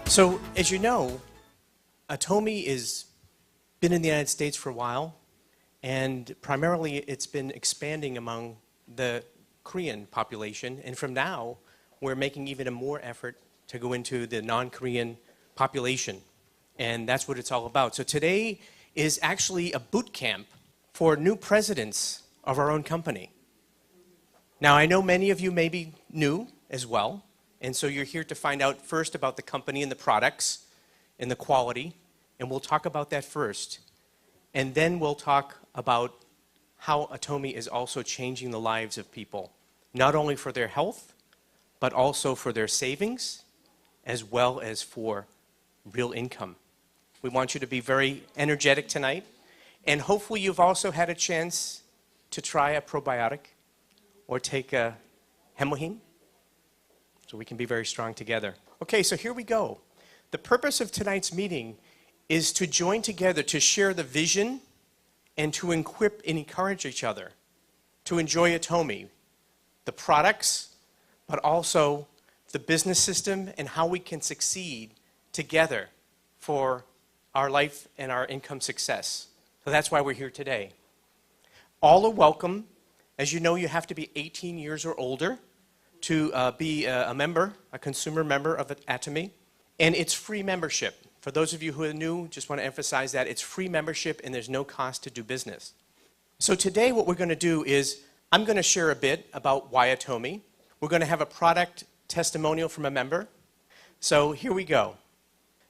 So, as you know, Atomy has been in the United States for a while, and primarily it's been expanding among the Korean population. And from now, we're making even a more effort to go into the non-Korean population. And that's what it's all about. So today is actually a boot camp for new presidents of our own company. Now, I know many of you may be new as well. And so you're here to find out first about the company and the products and the quality. And we'll talk about that first. And then we'll talk about how Atomy is also changing the lives of people, not only for their health, but also for their savings, as well as for real income. We want you to be very energetic tonight. And hopefully you've also had a chance to try a probiotic or take a hemoheme, so we can be very strong together. Okay, so here we go. The purpose of tonight's meeting is to join together to share the vision and to equip and encourage each other to enjoy Atomy, the products, but also the business system and how we can succeed together for our life and our income success. So that's why we're here today. All are welcome. As you know, you have to be 18 years or older to be a member, a consumer member of Atomy. And it's free membership. For those of you who are new, just want to emphasize that it's free membership and there's no cost to do business. So today what we're going to do is I'm going to share a bit about why Atomy. We're going to have a product testimonial from a member. So here we go.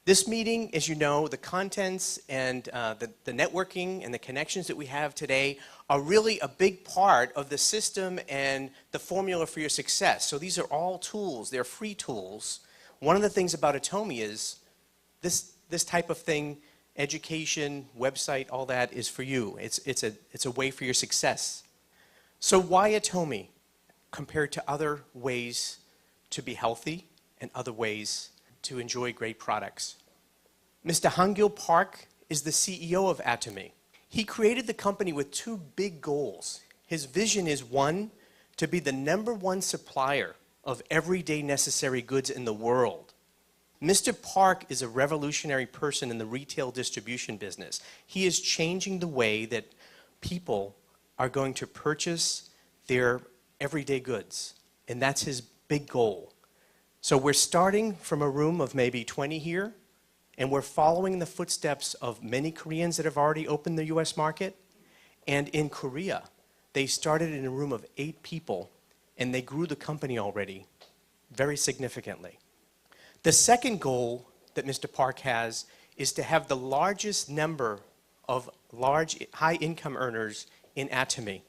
This meeting, as you know, the contents and the networking and the connections that we have today are really a big part of the system and the formula for your success. So these are all tools. They're free tools. One of the things about Atomy is this type of thing, education, website, all that is for you. It's a way for your success. So why Atomy compared to other ways to be healthy and other ways to enjoy great products? Mr. Hangil Park is the CEO of Atomy. He created the company with two big goals. His vision is, one, to be the #1 supplier of everyday necessary goods in the world. Mr. Park is a revolutionary person in the retail distribution business. He is changing the way that people are going to purchase their everyday goods, and that's his big goal. So we're starting from a room of maybe 20 here, and we're following the footsteps of many Koreans that have already opened the US market. And in Korea, they started in a room of 8 people, and they grew the company already very significantly. The second goal that Mr. Park has is to have the largest number of large, high-income earners in Atomy.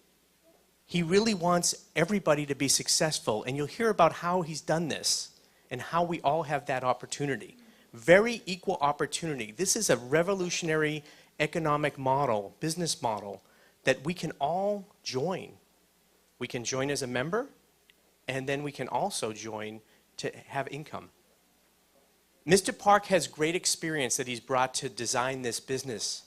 He really wants everybody to be successful, and you'll hear about how he's done this and how we all have that opportunity. Very equal opportunity. This is a revolutionary economic model, business model, that we can all join. We can join as a member, and then we can also join to have income. Mr. Park has great experience that he's brought to design this business.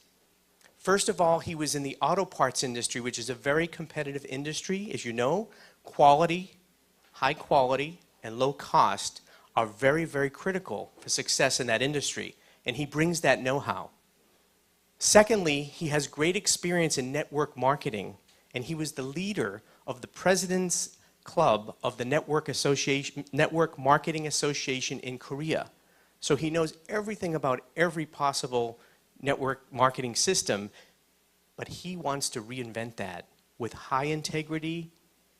First of all, he was in the auto parts industry, which is a very competitive industry. As you know, quality, high quality, and low cost are very, very critical for success in that industry, and he brings that know-how. Secondly, he has great experience in network marketing, and he was the leader of the President's Club of the Network Marketing Association in Korea. So he knows everything about every possible network marketing system, but he wants to reinvent that with high integrity,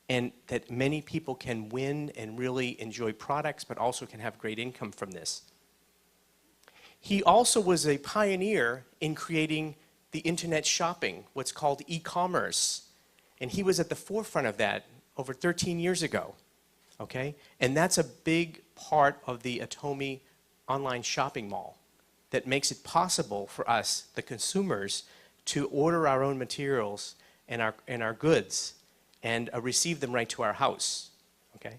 and that many people can win and really enjoy products, but also can have great income from this. He also was a pioneer in creating the internet shopping, what's called e-commerce. And he was at the forefront of that over 13 years ago, okay? And that's a big part of the Atomy online shopping mall that makes it possible for us, the consumers, to order our own materials and our goods and receive them right to our house, okay?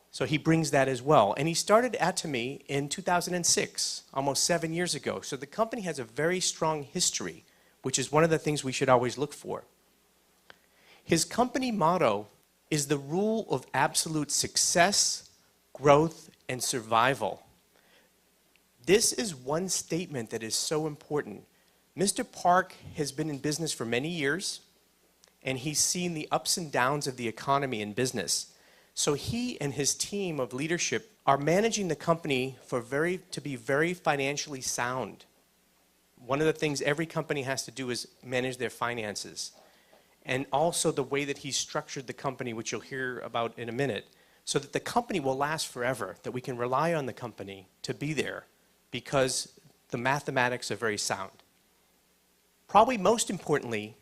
So he brings that as well. And he started Atomy in 2006, almost 7 years ago. So the company has a very strong history, which is one of the things we should always look for. His company motto is the rule of absolute success, growth, and survival. This is one statement that is so important. Mr. Park has been in business for many years, and he's seen the ups and downs of the economy and business. So he and his team of leadership are managing the company to be very financially sound. One of the things every company has to do is manage their finances. And also the way that he's structured the company, which you'll hear about in a minute, so that the company will last forever, that we can rely on the company to be there because the mathematics are very sound. Probably most importantly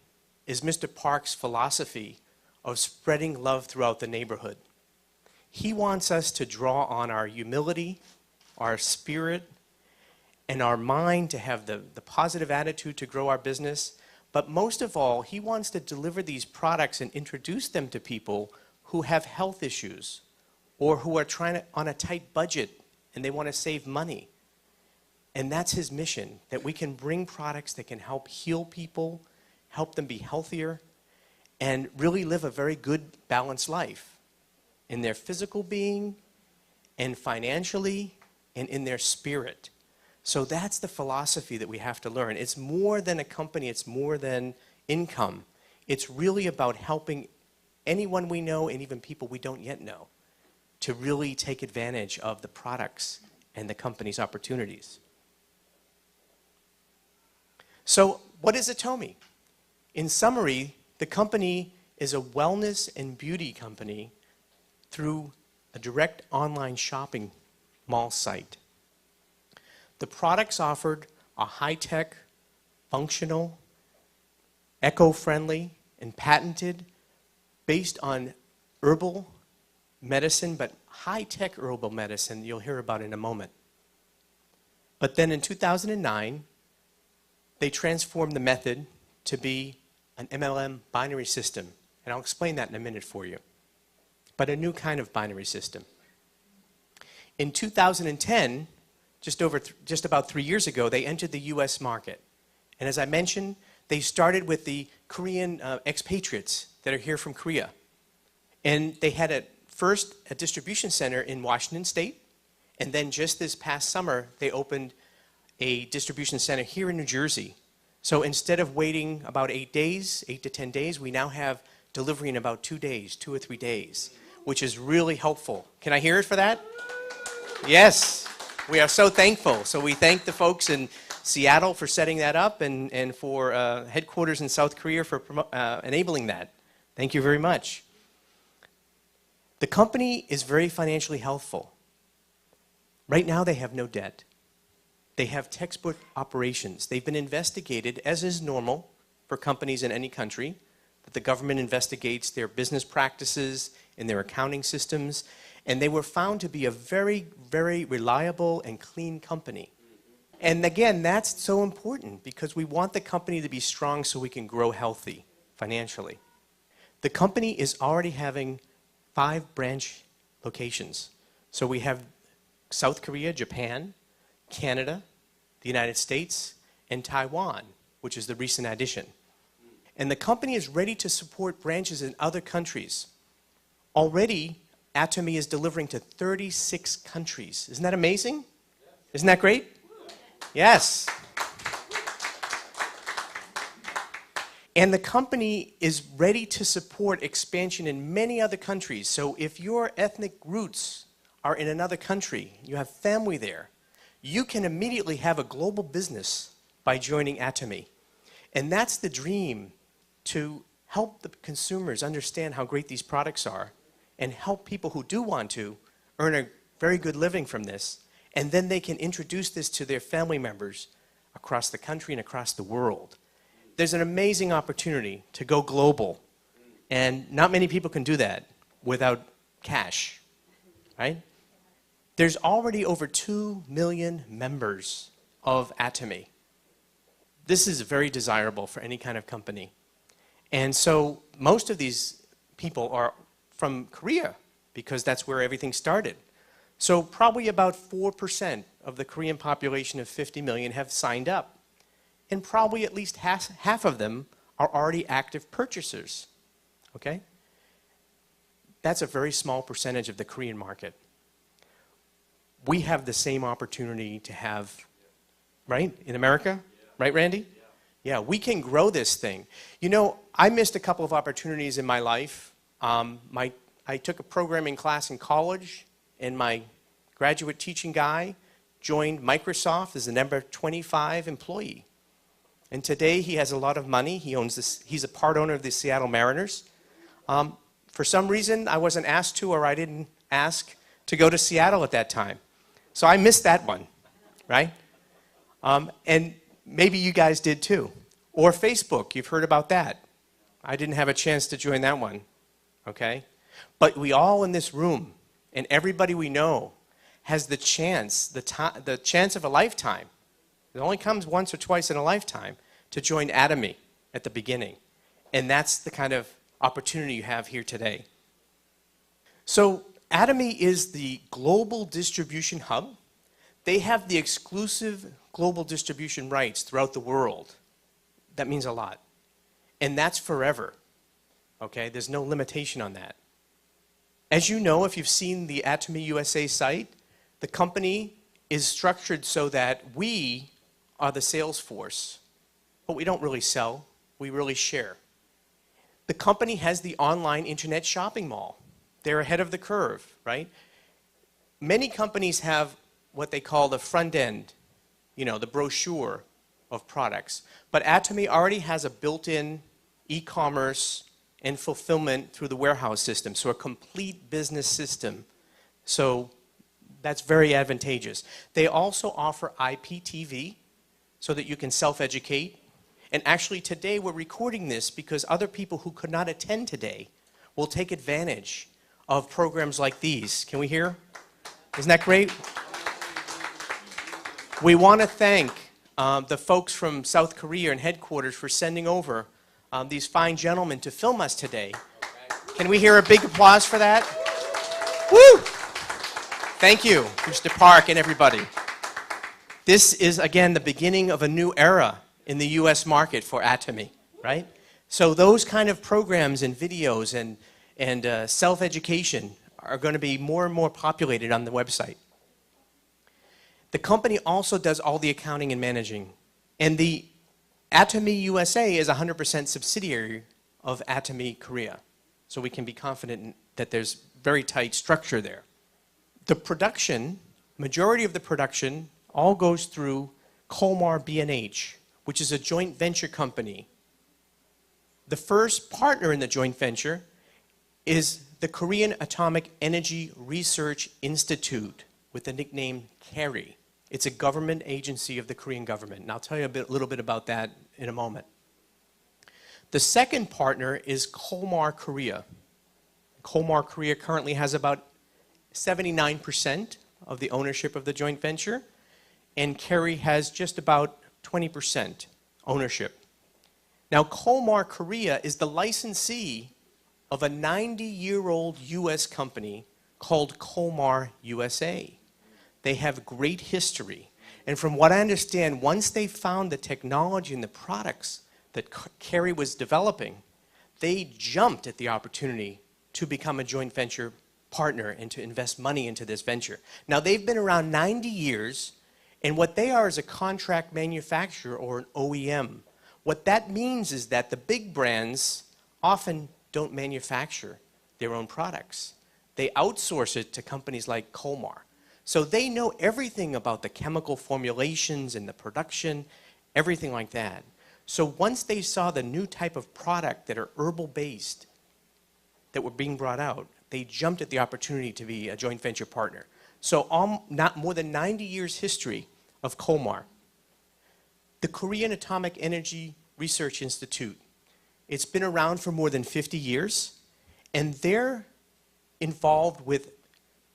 is Mr. Park's philosophy of spreading love throughout the neighborhood. He wants us to draw on our humility, our spirit, and our mind to have the positive attitude to grow our business. But most of all, he wants to deliver these products and introduce them to people who have health issues or who are on a tight budget and they want to save money. And that's his mission, that we can bring products that can help heal people, help them be healthier, and really live a very good, balanced life in their physical being and financially and in their spirit. So that's the philosophy that we have to learn. It's more than a company, it's more than income. It's really about helping anyone we know and even people we don't yet know to really take advantage of the products and the company's opportunities. So what is Atomy? In summary, the company is a wellness and beauty company through a direct online shopping mall site. The products offered are high-tech, functional, eco-friendly, and patented, based on herbal medicine, but high-tech herbal medicine you'll hear about in a moment. But then in 2009, they transformed the method to be an MLM binary system. And I'll explain that in a minute for you. But a new kind of binary system. In 2010, just about 3 years ago, they entered the US market. And as I mentioned, they started with the Korean expatriates that are here from Korea. And they had first a distribution center in Washington State, and then just this past summer, they opened a distribution center here in New Jersey. So instead of waiting about 8 to 10 days, we now have delivery in about 2 days, 2 or 3 days, which is really helpful. Can I hear it for that? Yes, we are so thankful. So we thank the folks in Seattle for setting that up and for headquarters in South Korea for enabling that. Thank you very much. The company is very financially healthful. Right now they have no debt. They have textbook operations. They've been investigated, as is normal for companies in any country, that the government investigates their business practices and their accounting systems, and they were found to be a very, very reliable and clean company. And again, that's so important because we want the company to be strong so we can grow healthy financially. The company is already having 5 branch locations. So we have South Korea, Japan, Canada, the United States, and Taiwan, which is the recent addition. And the company is ready to support branches in other countries. Already, Atomy is delivering to 36 countries. Isn't that amazing? Isn't that great? Yes. And the company is ready to support expansion in many other countries. So if your ethnic roots are in another country, you have family there, you can immediately have a global business by joining Atomy. And that's the dream, to help the consumers understand how great these products are and help people who do want to earn a very good living from this. And then they can introduce this to their family members across the country and across the world. There's an amazing opportunity to go global. And not many people can do that without cash, right? There's already over 2 million members of Atomy. This is very desirable for any kind of company. And so most of these people are from Korea because that's where everything started. So probably about 4% of the Korean population of 50 million have signed up. And probably at least half of them are already active purchasers. Okay? That's a very small percentage of the Korean market. we have the same opportunity to have, right, in America? Right, Randy? Yeah, we can grow this thing. You know, I missed a couple of opportunities in my life. I took a programming class in college, and my graduate teaching guy joined Microsoft as the number 25 employee. And today he has a lot of money. He's a part owner of the Seattle Mariners. For some reason, I wasn't asked to, or I didn't ask to go to Seattle at that time. So I missed that one, right? And maybe you guys did too. Or Facebook, you've heard about that. I didn't have a chance to join that one, okay? But we all in this room, and everybody we know, has the chance, the chance of a lifetime. It only comes once or twice in a lifetime to join Atomy at the beginning. And that's the kind of opportunity you have here today. So Atomy is the global distribution hub. They have the exclusive global distribution rights throughout the world. That means a lot. And that's forever. Okay, there's no limitation on that. As you know, if you've seen the Atomy USA site, the company is structured so that we are the sales force, but we don't really sell, we really share. The company has the online internet shopping mall. They're ahead of the curve, right? Many companies have what they call the front end, you know, the brochure of products. But Atomy already has a built-in e-commerce and fulfillment through the warehouse system, so a complete business system. So that's very advantageous. They also offer IPTV so that you can self-educate. And actually today we're recording this because other people who could not attend today will take advantage of programs like these. Can we hear? Isn't that great? We want to thank the folks from South Korea and headquarters for sending over these fine gentlemen to film us today. Can we hear a big applause for that? Woo! Thank you, Mr. Park and everybody. This is, again, the beginning of a new era in the US market for Atomy, right? So those kind of programs and videos and self-education are going to be more and more populated on the website. The company also does all the accounting and managing. And the Atomy USA is 100% subsidiary of Atomy Korea. So we can be confident that there's very tight structure there. The production, majority of the production, all goes through Kolmar B&H, which is a joint venture company. The first partner in the joint venture is the Korean Atomic Energy Research Institute with the nickname KERI. It's a government agency of the Korean government, and I'll tell you a little bit about that in a moment. The second partner is Kolmar Korea. Kolmar Korea currently has about 79% of the ownership of the joint venture, and KERI has just about 20% ownership. Now, Kolmar Korea is the licensee of a 90-year-old US company called Kolmar USA. They have great history. And from what I understand, once they found the technology and the products that KERI was developing, they jumped at the opportunity to become a joint venture partner and to invest money into this venture. Now, they've been around 90 years, and what they are is a contract manufacturer or an OEM. What that means is that the big brands often don't manufacture their own products. They outsource it to companies like Kolmar. So they know everything about the chemical formulations and the production, everything like that. So once they saw the new type of product that are herbal-based that were being brought out, they jumped at the opportunity to be a joint venture partner. So not more than 90 years history of Kolmar. The Korean Atomic Energy Research Institute, it's been around for more than 50 years, and they're involved with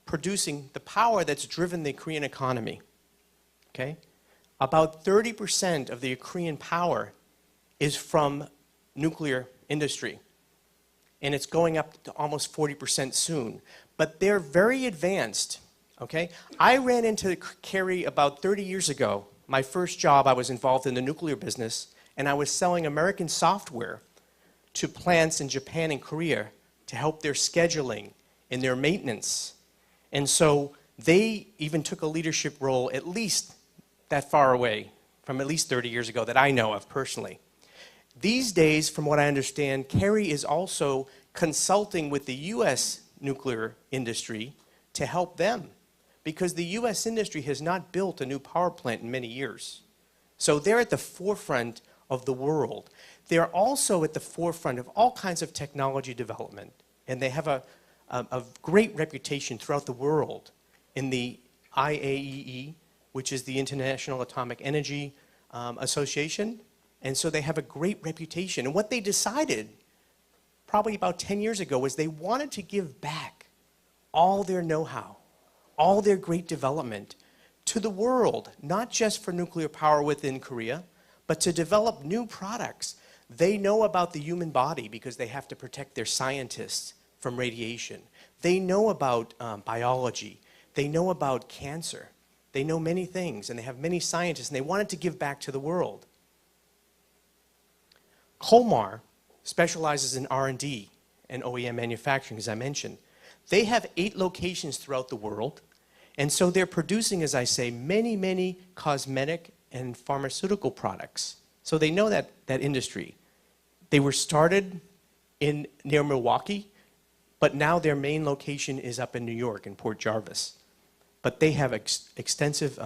producing the power that's driven the Korean economy. Okay? About 30% of the Korean power is from nuclear industry, and it's going up to almost 40% soon. But they're very advanced. Okay? I ran into KERI about 30 years ago. My first job, I was involved in the nuclear business, and I was selling American software to plants in Japan and Korea to help their scheduling and their maintenance. And so They even took a leadership role at least that far away, from at least 30 years ago that I know of personally. These days, from what I understand, Kerry is also consulting with the U.S. nuclear industry to help them, because the U.S. industry has not built a new power plant in many years. So they're at the forefront of the world. They're also at the forefront of all kinds of technology development, and they have a great reputation throughout the world in the IAEA, which is the International Atomic Energy Association, and so they have a great reputation. And what they decided probably about 10 years ago was they wanted to give back all their know-how, all their great development to the world, not just for nuclear power within Korea, but to develop new products. They know about the human body because they have to protect their scientists from radiation. They know about biology. They know about cancer. They know many things, and they have many scientists, and they wanted to give back to the world. Kolmar specializes in R&D and OEM manufacturing, as I mentioned. They have 8 locations throughout the world, and so they're producing, as I say, many, many cosmetic and pharmaceutical products. So they know that industry. They were started near Milwaukee, but now their main location is up in New York, in Port Jarvis. But they have extensive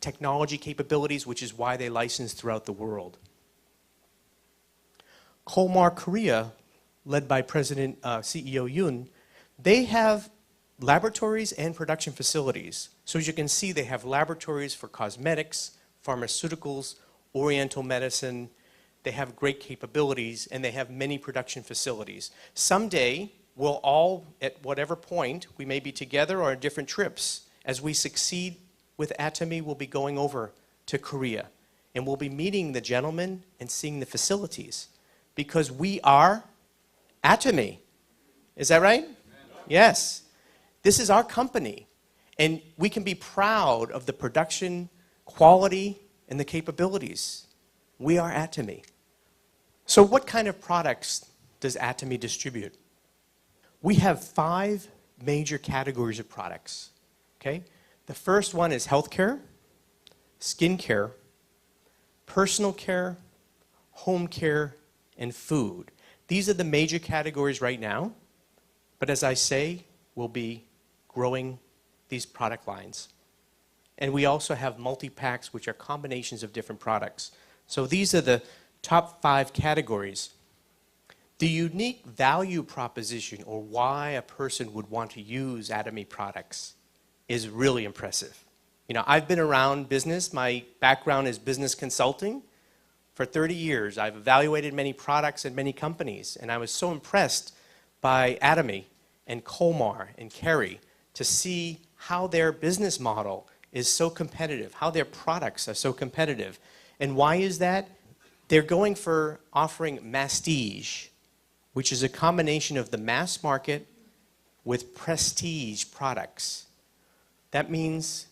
technology capabilities, which is why they license throughout the world. Kolmar Korea, led by President CEO Yoon, they have laboratories and production facilities. So as you can see, they have laboratories for cosmetics, pharmaceuticals, oriental medicine. They have great capabilities, and they have many production facilities. Someday, we'll all, at whatever point, we may be together or on different trips. As we succeed with Atomy, we'll be going over to Korea, and we'll be meeting the gentlemen and seeing the facilities, because we are Atomy. Is that right? Yes. This is our company, and we can be proud of the production, quality, and the capabilities. We are Atomy. So what kind of products does Atomy distribute? We have 5 major categories of products. Okay? The first one is healthcare, skincare, personal care, home care, and food. These are the major categories right now, but as I say, we'll be growing these product lines. And we also have multi-packs, which are combinations of different products. So these are the top 5 categories. The unique value proposition, or why a person would want to use Atomy products, is really impressive. You know, I've been around business. My background is business consulting. For 30 years, I've evaluated many products at many companies, and I was so impressed by Atomy and Kolmar and Kerry to see how their business model is so competitive, how their products are so competitive. And why is that? They're going for offering masstige, which is a combination of the mass market with prestige products. That means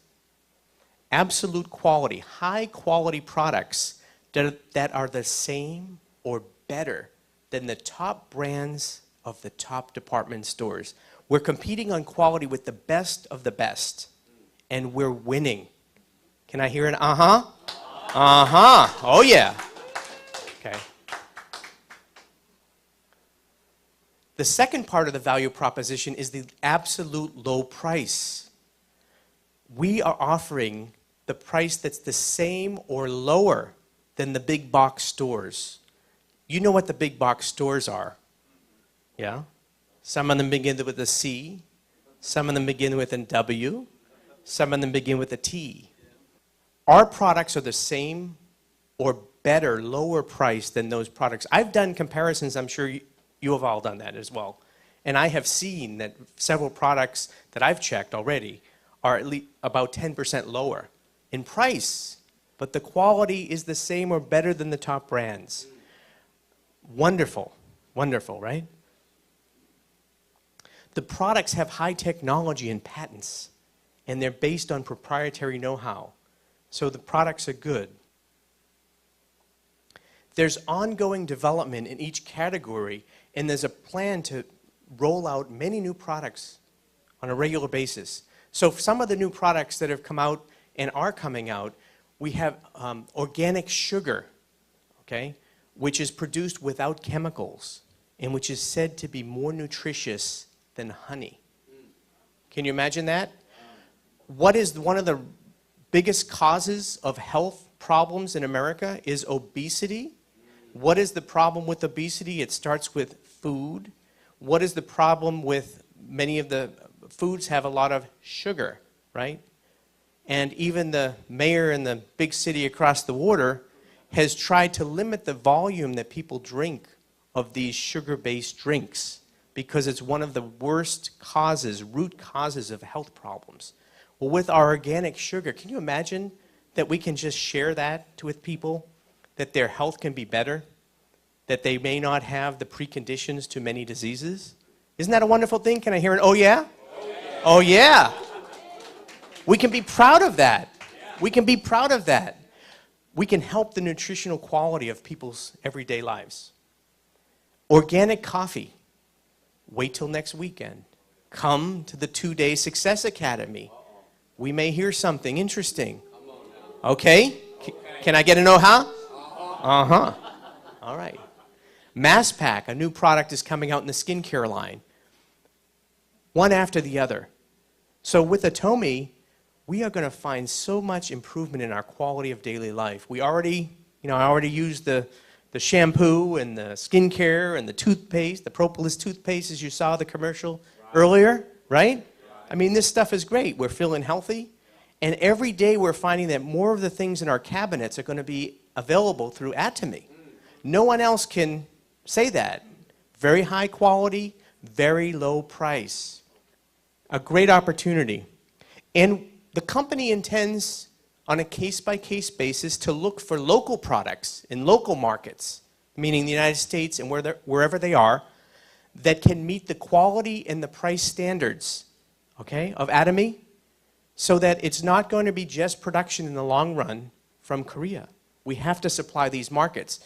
absolute quality, high quality products that are the same or better than the top brands of the top department stores. We're competing on quality with the best of the best, and we're winning. Can I hear an uh-huh? Uh-huh. Oh, yeah. Okay. The second part of the value proposition is the absolute low price. We are offering the price that's the same or lower than the big box stores. You know what the big box stores are. Yeah? Some of them begin with a C. Some of them begin with a W. Some of them begin with a T. Our products are the same or better, lower price than those products. I've done comparisons. I'm sure you have all done that as well. And I have seen that several products that I've checked already are at least about 10% lower in price, but the quality is the same or better than the top brands. Wonderful. Wonderful, right? The products have high technology and patents, and they're based on proprietary know-how. So the products are good. There's ongoing development in each category, and there's a plan to roll out many new products on a regular basis. So for some of the new products that have come out and are coming out, we have organic sugar, okay, which is produced without chemicals and which is said to be more nutritious than honey. Can you imagine that? What is one of the biggest causes of health problems in America is obesity. What is the problem with obesity? It starts with food. What is the problem with many of the foods have a lot of sugar, right? And even the mayor in the big city across the water has tried to limit the volume that people drink of these sugar-based drinks because it's one of the worst causes, root causes of health problems. Well, with our organic sugar, can you imagine that we can just share that with people, that their health can be better, that they may not have the preconditions to many diseases? Isn't that a wonderful thing? Can I hear an oh yeah? Oh yeah. Oh yeah. We can be proud of that. We can be proud of that. We can help the nutritional quality of people's everyday lives. Organic coffee. Wait till next weekend. Come to the 2-day Success Academy. We may hear something interesting. Okay? Can I get a know-how? Uh-huh. All right. Mass Pack, a new product is coming out in the skincare line. One after the other. So with Atomy, we are going to find so much improvement in our quality of daily life. I already used the shampoo and the skincare and the toothpaste, the propolis toothpaste, as you saw the commercial earlier, right? I mean, this stuff is great. We're feeling healthy. And every day we're finding that more of the things in our cabinets are going to be available through Atomy. No one else can say that. Very high quality, very low price. A great opportunity. And the company intends, on a case-by-case basis, to look for local products in local markets, meaning the United States and wherever they are, that can meet the quality and the price standards, okay, of Atomy, so that it's not going to be just production in the long run from Korea. We have to supply these markets.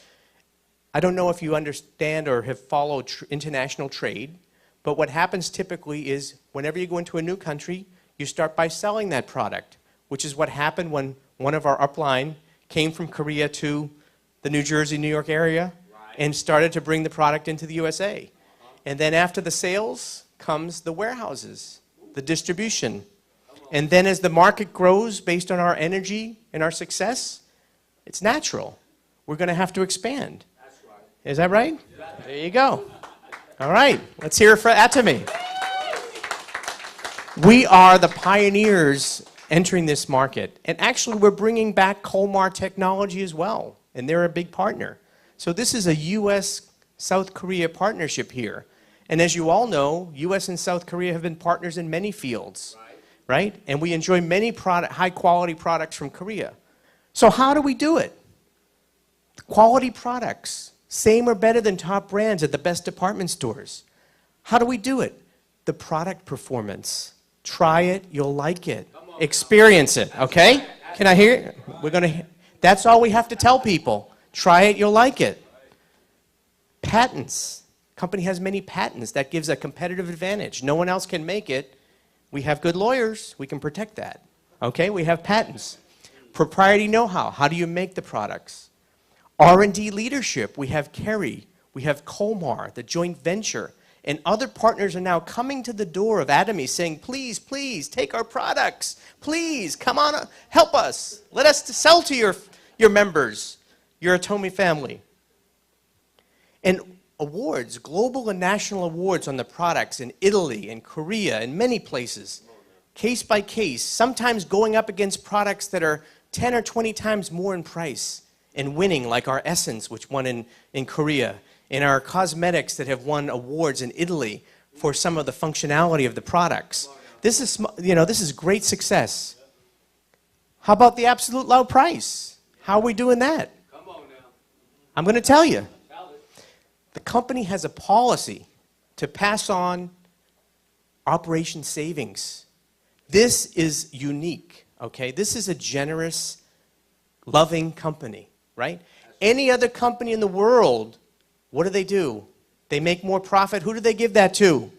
I don't know if you understand or have followed international trade, but what happens typically is whenever you go into a new country, you start by selling that product, which is what happened when one of our upline came from Korea to the New Jersey, New York area and started to bring the product into the USA. And then after the sales comes the warehouses, the distribution. And then as the market grows based on our energy and our success, it's natural. We're going to have to expand. Is that right? There you go. All right, let's hear it for Atomy. We are the pioneers entering this market. And actually, we're bringing back Colmar technology as well, and they're a big partner. So this is a U.S.-South Korea partnership here. And as you all know, U.S. and South Korea have been partners in many fields, right? And we enjoy many high-quality products from Korea. So how do we do it? Quality products, same or better than top brands at the best department stores. How do we do it? The product performance. Try it, you'll like it. Experience it, okay? Can I hear it? That's all we have to tell people. Try it, you'll like it. Patents. Company has many patents. That gives a competitive advantage. No one else can make it. We have good lawyers. We can protect that. Okay, we have patents. Proprietary know-how. How do you make the products? R&D leadership. We have Kerry. We have Colmar, the joint venture. And other partners are now coming to the door of Atomy saying, please, please, take our products. Please, come on, help us. Let us sell to your members, your Atomy family. And awards, global and national awards on the products in Italy and Korea and many places, case by case, sometimes going up against products that are 10 or 20 times more in price and winning, like our Essence, which won in Korea, and our cosmetics that have won awards in Italy for some of the functionality of the products. This is great success. How about the absolute low price? How are we doing that? Come on now. I'm going to tell you. The company has a policy to pass on operation savings. This is unique, okay? This is a generous, loving company, right? Any other company in the world, what do? They make more profit. Who do they give that to?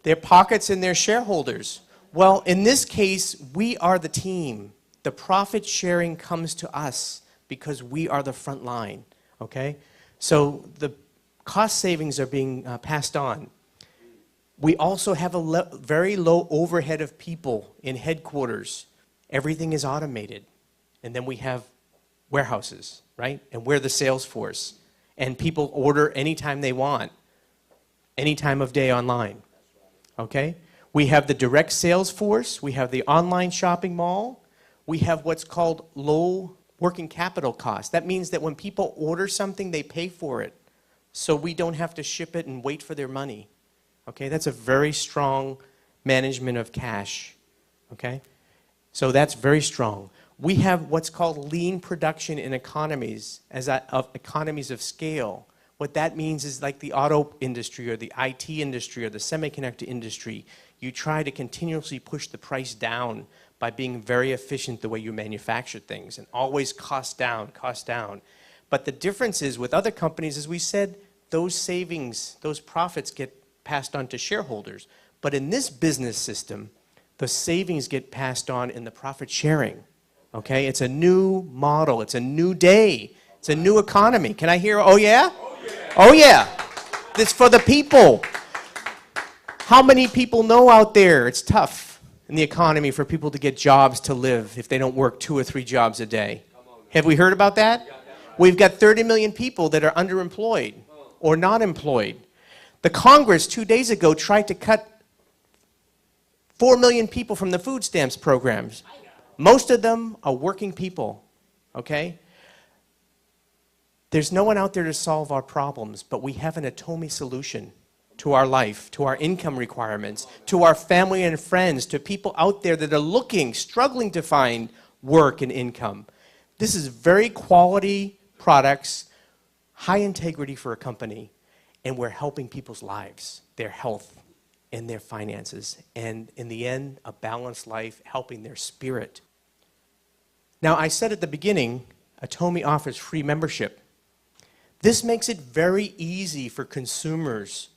Their pockets and their shareholders. Well, in this case, we are the team. The profit sharing comes to us because we are the front line, okay? So the cost savings are being passed on. We also have a very low overhead of people in headquarters. Everything is automated. And then we have warehouses, right? And we're the sales force. And people order anytime they want, any time of day online, okay? We have the direct sales force. We have the online shopping mall. We have what's called low working capital cost. That means that when people order something, they pay for it. So we don't have to ship it and wait for their money. Okay, that's a very strong management of cash. Okay, so that's very strong. We have what's called lean production in economies, of economies of scale. What that means is like the auto industry or the IT industry or the semiconductor industry, you try to continuously push the price down by being very efficient the way you manufacture things and always cost down, cost down. But the difference is with other companies, as we said, those savings, those profits get passed on to shareholders. But in this business system, the savings get passed on in the profit sharing. Okay, it's a new model, it's a new day, it's a new economy. Can I hear, oh yeah? Oh yeah. Oh yeah. It's for the people. How many people know out there it's tough in the economy for people to get jobs to live if they don't work 2 or 3 jobs a day? Have we heard about that? We've got 30 million people that are underemployed or not employed. The Congress 2 days ago tried to cut 4 million people from the food stamps programs. Most of them are working people, okay? There's no one out there to solve our problems, but we have an Atomy solution to our life, to our income requirements, to our family and friends, to people out there that are looking, struggling to find work and income. This is very quality products, high integrity for a company, and we're helping people's lives, their health, and their finances, and in the end, a balanced life, helping their spirit. Now, I said at the beginning, Atomy offers free membership. This makes it very easy for consumers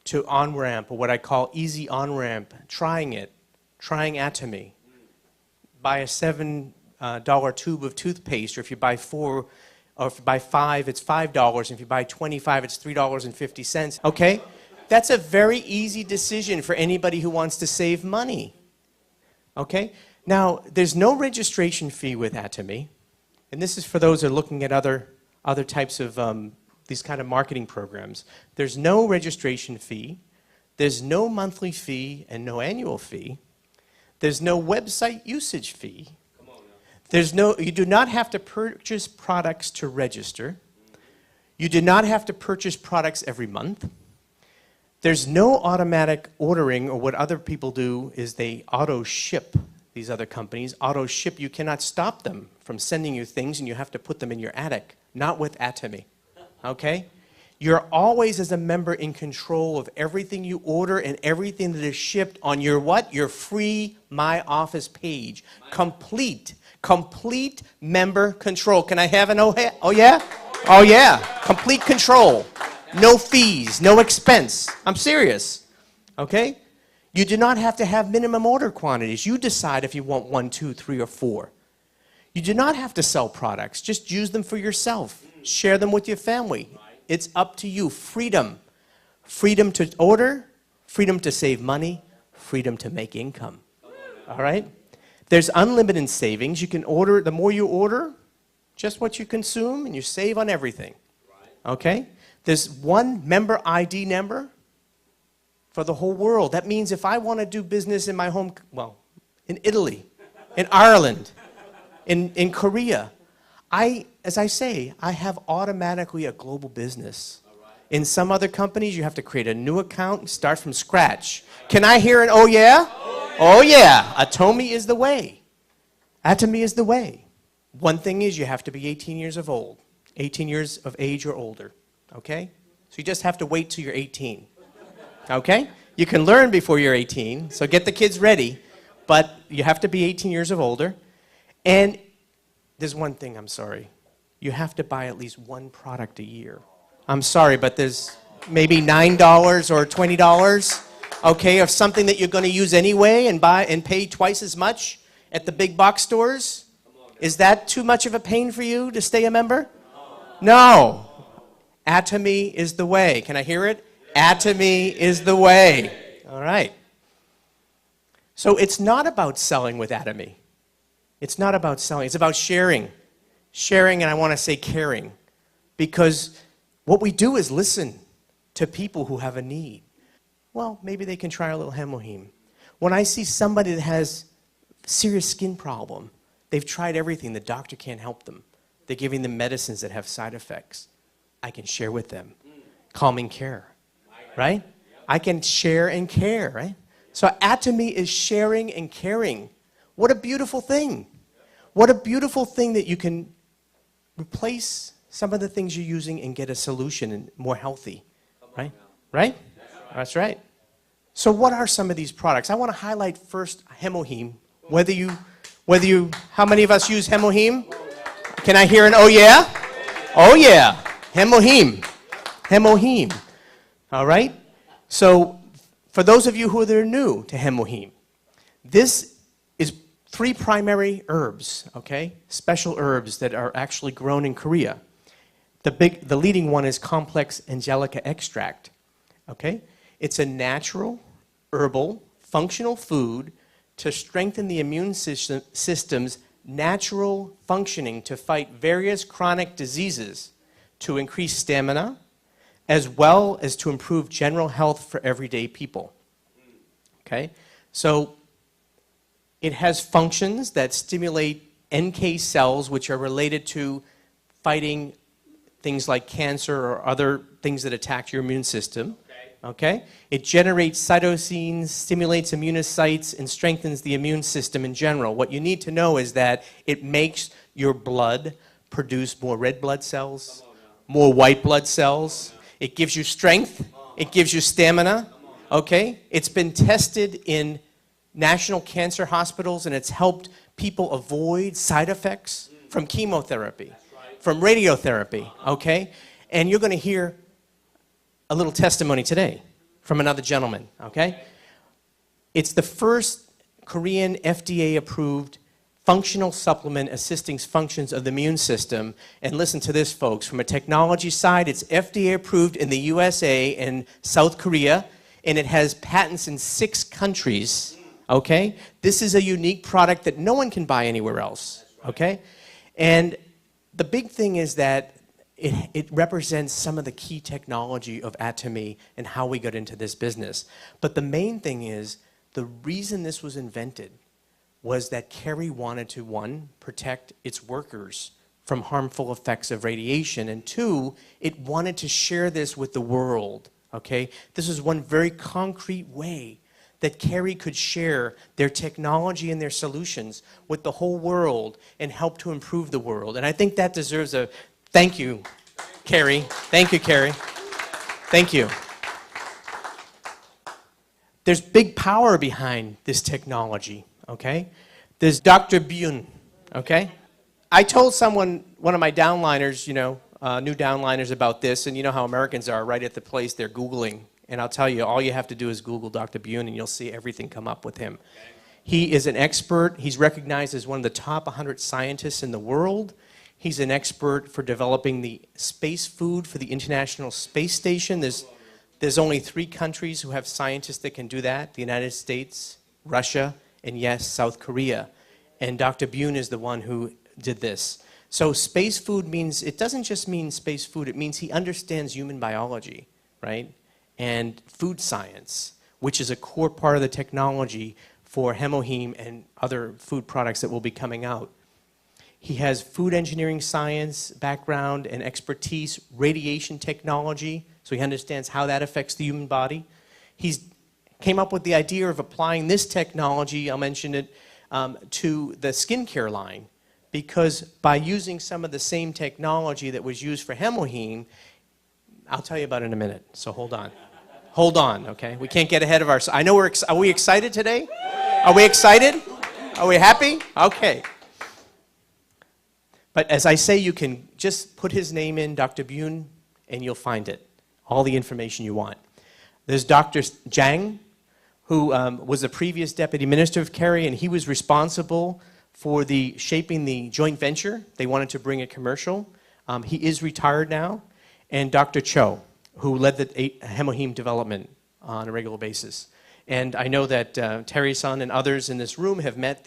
to on-ramp, or what I call easy on-ramp, trying it, trying Atomy. Buy a $7 tube of toothpaste, or if you buy 4, or if you buy 5, it's $5, and if you buy 25, it's $3.50, okay? That's a very easy decision for anybody who wants to save money, okay? Now, there's no registration fee with Atomy, and this is for those who are looking at other types of these kind of marketing programs. There's no registration fee, there's no monthly fee and no annual fee, there's no website usage fee, you do not have to purchase products to register, you do not have to purchase products every month, there's no automatic ordering, or what other people do is they auto ship. These other companies auto ship. You cannot stop them from sending you things, and you have to put them in your attic. Not with Atomy, okay? You're always, as a member, in control of everything you order and everything that is shipped on your what? Your free My Office page. Complete member control. Can I have an oh yeah? Oh yeah, complete control. No fees, no expense. I'm serious, okay? You do not have to have minimum order quantities. You decide if you want 1, 2, 3, or 4. You do not have to sell products. Just use them for yourself. Share them with your family. It's up to you. Freedom. Freedom to order, freedom to save money, freedom to make income. All right? There's unlimited savings. You can order, the more you order, just what you consume, and you save on everything. Okay? There's one member ID number for the whole world. That means if I want to do business in my home, well, in Italy, in Ireland, in Korea, as I say, I have automatically a global business. In some other companies, you have to create a new account and start from scratch. Can I hear an oh yeah? Oh yeah, Atomy is the way. Atomy is the way. One thing is you have to be 18 years of old, 18 years of age or older, okay? So you just have to wait till you're 18, okay? You can learn before you're 18, so get the kids ready, but you have to be 18 years of older. And there's one thing, I'm sorry. You have to buy at least one product a year. I'm sorry, but there's maybe $9 or $20. okay, of something that you're going to use anyway and buy and pay twice as much at the big box stores? Is that too much of a pain for you to stay a member? No. Atomy is the way. Can I hear it? Atomy is the way. All right. So it's not about selling with Atomy. It's not about selling. It's about sharing. Sharing, and I want to say caring. Because what we do is listen to people who have a need. Well, maybe they can try a little Hemoheme. When I see somebody that has serious skin problem, they've tried everything, the doctor can't help them. They're giving them medicines that have side effects. I can share with them. Calming care, right? I can share and care, right? So Atomy is sharing and caring. What a beautiful thing. What a beautiful thing that you can replace some of the things you're using and get a solution and more healthy, right? Right? That's right. So what are some of these products? I want to highlight first Hemoheme. How many of us use Hemoheme? Can I hear an oh yeah? Oh yeah. Hemoheme. Hemoheme. All right? So for those of you who are new to Hemoheme, this is 3 primary herbs, okay? Special herbs that are actually grown in Korea. The leading one is complex angelica extract, okay? It's a natural, herbal, functional food to strengthen the immune system's natural functioning to fight various chronic diseases, to increase stamina, as well as to improve general health for everyday people. Okay? So it has functions that stimulate NK cells, which are related to fighting things like cancer or other things that attack your immune system. Okay? It generates cytosines, stimulates immunocytes, and strengthens the immune system in general. What you need to know is that it makes your blood produce more red blood cells, more white blood cells. It gives you strength. It gives you stamina. Okay? It's been tested in national cancer hospitals, and it's helped people avoid side effects from chemotherapy, from radiotherapy. Okay? And you're going to hear a little testimony today from another gentleman, okay? It's the first Korean FDA-approved functional supplement assisting functions of the immune system. And listen to this, folks. From a technology side, it's FDA-approved in the USA and South Korea, and it has patents in 6 countries, okay? This is a unique product that no one can buy anywhere else, okay? And the big thing is that it represents some of the key technology of Atomy and how we got into this business. But the main thing is, the reason this was invented was that Kerry wanted to, 1, protect its workers from harmful effects of radiation, and 2, it wanted to share this with the world, okay? This is one very concrete way that Kerry could share their technology and their solutions with the whole world and help to improve the world. And I think that deserves a thank you, Kerry. Thank you, Kerry. Thank you. There's big power behind this technology, okay? There's Dr. Byun, okay? I told someone, one of my downliners, new downliners about this, and you know how Americans are, right at the place they're Googling. And I'll tell you, all you have to do is Google Dr. Byun and you'll see everything come up with him. He is an expert. He's recognized as one of the top 100 scientists in the world. He's an expert for developing the space food for the International Space Station. There's only 3 countries who have scientists that can do that: the United States, Russia, and yes, South Korea. And Dr. Byun is the one who did this. So space food means, it doesn't just mean space food, it means he understands human biology, right? And food science, which is a core part of the technology for Hemoheme and other food products that will be coming out. He has food engineering science background and expertise, radiation technology, so he understands how that affects the human body. He's came up with the idea of applying this technology, I'll mention it, to the skincare line, because by using some of the same technology that was used for Hemoheme, I'll tell you about it in a minute, so hold on. Hold on, okay? We can't get ahead of ourselves. I know are we excited today? Are we excited? Are we happy? Okay. But as I say, you can just put his name in, Dr. Byun, and you'll find it. All the information you want. There's Dr. Jang, who was the previous deputy minister of Kerry, and he was responsible for shaping the joint venture. They wanted to bring it commercial. He is retired now. And Dr. Cho, who led the hemoheme development on a regular basis. And I know that Terry-san and others in this room have met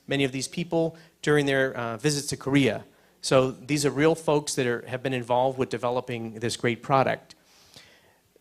many of these people during their visits to Korea. So these are real folks that have been involved with developing this great product.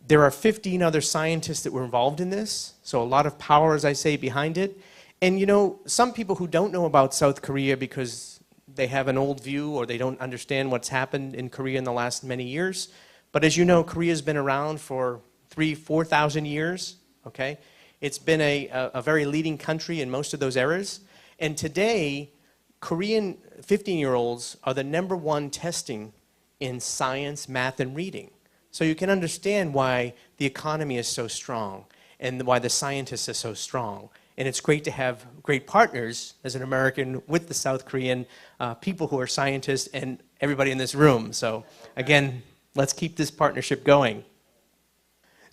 There are 15 other scientists that were involved in this, so a lot of power, as I say, behind it. And you know, some people who don't know about South Korea because they have an old view or they don't understand what's happened in Korea in the last many years. But as you know, Korea's been around for 4,000 years, okay? It's been a very leading country in most of those eras. And today, Korean 15-year-olds are the #1 testing in science, math, and reading. So you can understand why the economy is so strong and why the scientists are so strong. And it's great to have great partners as an American with the South Korean people who are scientists and everybody in this room. So again, let's keep this partnership going.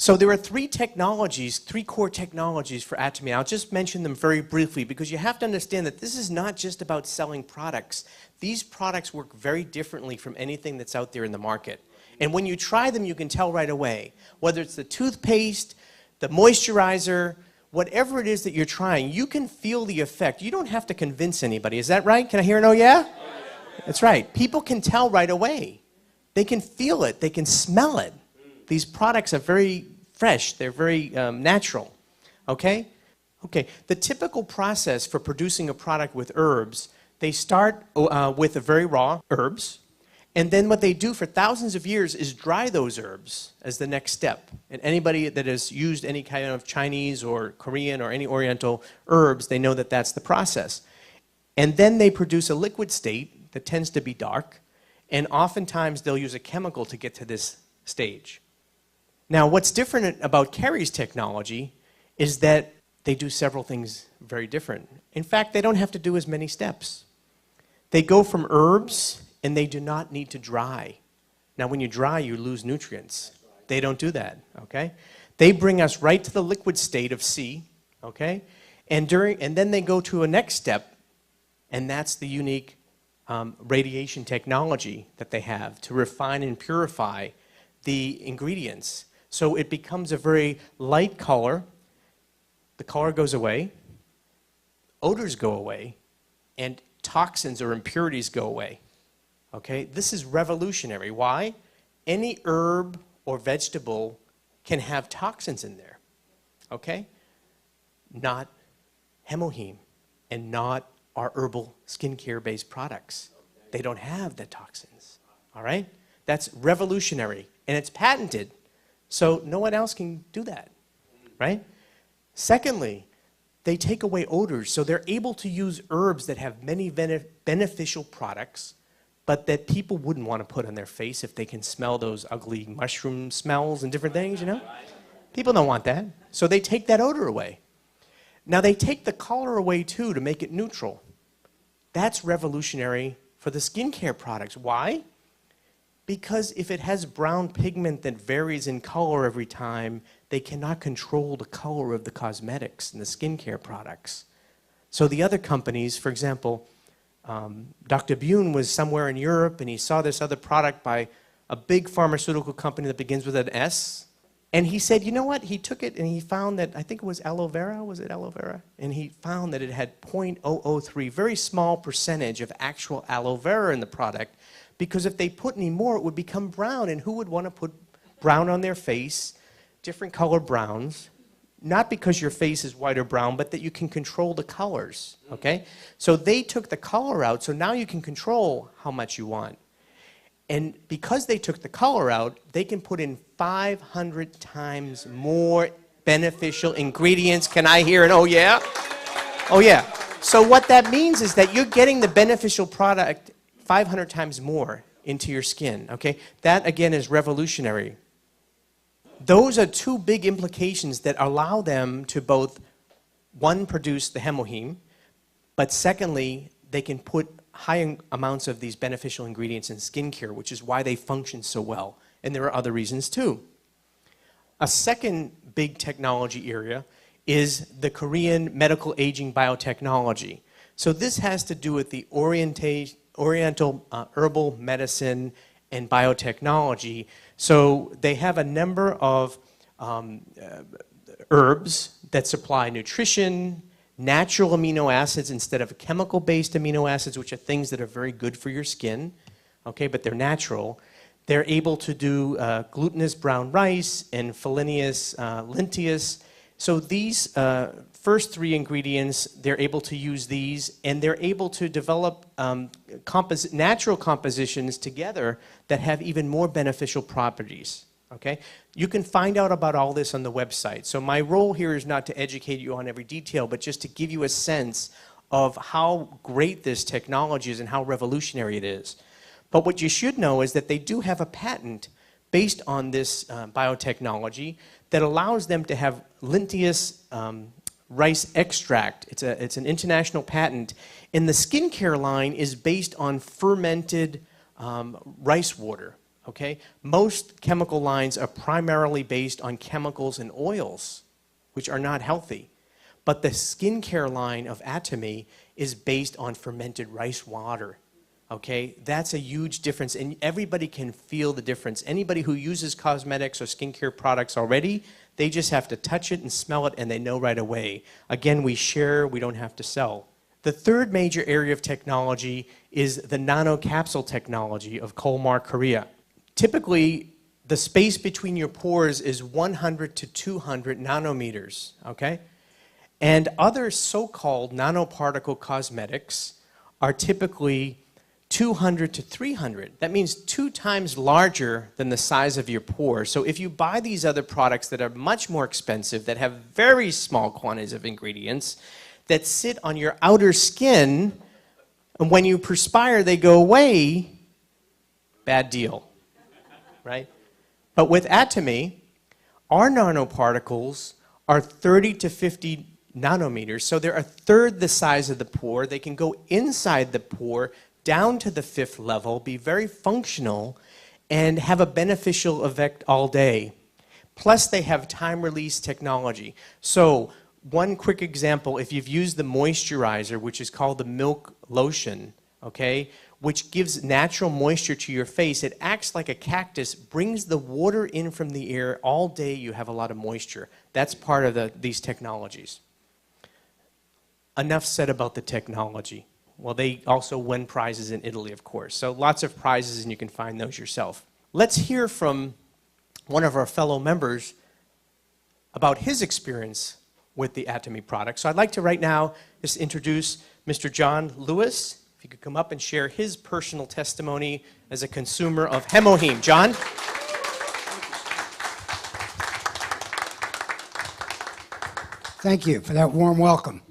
So there are three core technologies for Atomy. I'll just mention them very briefly because you have to understand that this is not just about selling products. These products work very differently from anything that's out there in the market. And when you try them, you can tell right away. Whether it's the toothpaste, the moisturizer, whatever it is that you're trying, you can feel the effect. You don't have to convince anybody. Is that right? Can I hear an oh yeah? That's right. People can tell right away. They can feel it. They can smell it. These products are very fresh. They're very natural. Okay? Okay. The typical process for producing a product with herbs, they start with the very raw herbs. And then what they do for thousands of years is dry those herbs as the next step. And anybody that has used any kind of Chinese or Korean or any Oriental herbs, they know that that's the process. And then they produce a liquid state that tends to be dark. And oftentimes they'll use a chemical to get to this stage. Now, what's different about Kerry's technology is that they do several things very different. In fact, they don't have to do as many steps. They go from herbs, and they do not need to dry. Now, when you dry, you lose nutrients. They don't do that, okay? They bring us right to the liquid state of C, okay? And then they go to a next step, and that's the unique radiation technology that they have to refine and purify the ingredients. So it becomes a very light color. The color goes away, odors go away, and toxins or impurities go away. Okay, this is revolutionary. Why? Any herb or vegetable can have toxins in there. Okay? Not hemoheme and not our herbal skincare-based products. They don't have the toxins. All right? That's revolutionary. And it's patented. So no one else can do that. Right? Secondly, they take away odors. So they're able to use herbs that have many beneficial products but that people wouldn't want to put on their face if they can smell those ugly mushroom smells and different things, you know? People don't want that. So they take that odor away. Now they take the color away too to make it neutral. That's revolutionary for the skincare products. Why? Because if it has brown pigment that varies in color every time, they cannot control the color of the cosmetics and the skincare products. So the other companies, for example, Dr. Bune was somewhere in Europe and he saw this other product by a big pharmaceutical company that begins with an S. And he said, you know what? He took it and he found that, I think it was aloe vera, was it aloe vera? And he found that it had 0.003, very small percentage of actual aloe vera in the product, because if they put any more, it would become brown. And who would want to put brown on their face, different color browns? Not because your face is white or brown, but that you can control the colors, okay? So they took the color out, so now you can control how much you want. And because they took the color out, they can put in 500 times more beneficial ingredients. Can I hear an oh yeah? Oh yeah. So what that means is that you're getting the beneficial product 500 times more into your skin, okay? That, again, is revolutionary. Those are two big implications that allow them to both, one, produce the hemoheme, but secondly, they can put high amounts of these beneficial ingredients in skincare, which is why they function so well. And there are other reasons too. A second big technology area is the Korean medical aging biotechnology. So this has to do with the Oriental herbal medicine and biotechnology. So they have a number of herbs that supply nutrition, natural amino acids instead of chemical-based amino acids, which are things that are very good for your skin, okay, but they're natural. They're able to do glutinous brown rice and filaneous linteous. So these first three ingredients, they're able to use these, and they're able to develop natural compositions together that have even more beneficial properties. Okay? You can find out about all this on the website. So my role here is not to educate you on every detail, but just to give you a sense of how great this technology is and how revolutionary it is. But what you should know is that they do have a patent based on this biotechnology that allows them to have linteous rice extract. It's an international patent. And the skincare line is based on fermented rice water. Okay? Most chemical lines are primarily based on chemicals and oils, which are not healthy. But the skincare line of Atomy is based on fermented rice water. Okay? That's a huge difference, and everybody can feel the difference. Anybody who uses cosmetics or skincare products already, they just have to touch it and smell it, and they know right away. Again, we share, we don't have to sell. The third major area of technology is the nanocapsule technology of Kolmar, Korea. Typically, the space between your pores is 100 to 200 nanometers, okay? And other so-called nanoparticle cosmetics are typically 200 to 300. That means 2 times larger than the size of your pore. So if you buy these other products that are much more expensive, that have very small quantities of ingredients, that sit on your outer skin, and when you perspire, they go away, bad deal. Right? But with Atomy, our nanoparticles are 30 to 50 nanometers, so they're a third the size of the pore. They can go inside the pore, down to the 5th level, be very functional, and have a beneficial effect all day. Plus, they have time-release technology. So, one quick example, if you've used the moisturizer, which is called the milk lotion, okay, which gives natural moisture to your face. It acts like a cactus, brings the water in from the air. All day you have a lot of moisture. That's part of these technologies. Enough said about the technology. Well, they also win prizes in Italy, of course. So lots of prizes, and you can find those yourself. Let's hear from one of our fellow members about his experience with the Atomy product. So I'd like to right now just introduce Mr. John Lewis. If you could come up and share his personal testimony as a consumer of Hemoheme. John? Thank you for that warm welcome.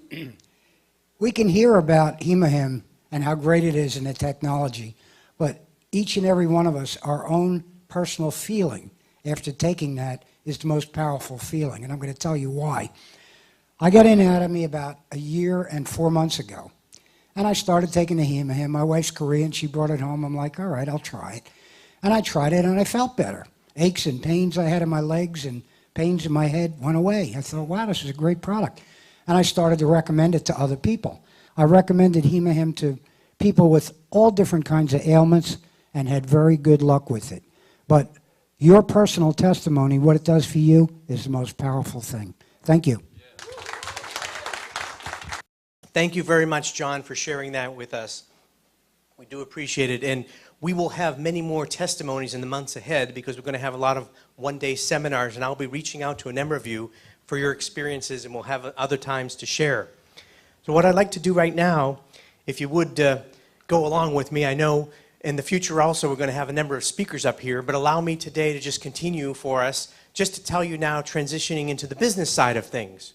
We can hear about Hemoheme and how great it is in the technology, but each and every one of us, our own personal feeling after taking that is the most powerful feeling, and I'm going to tell you why. I got in Atomy about 1 year and 4 months ago. And I started taking the Hemoheme. My wife's Korean. She brought it home. I'm like, all right, I'll try it. And I tried it, and I felt better. Aches and pains I had in my legs and pains in my head went away. I thought, wow, this is a great product. And I started to recommend it to other people. I recommended Hemoheme to people with all different kinds of ailments and had very good luck with it. But your personal testimony, what it does for you, is the most powerful thing. Thank you. Thank you very much, John, for sharing that with us. We do appreciate it, and we will have many more testimonies in the months ahead because we're going to have a lot of one-day seminars, and I'll be reaching out to a number of you for your experiences, and we'll have other times to share. So what I'd like to do right now, if you would go along with me, I know in the future also we're going to have a number of speakers up here, but allow me today to just continue for us, just to tell you now, transitioning into the business side of things.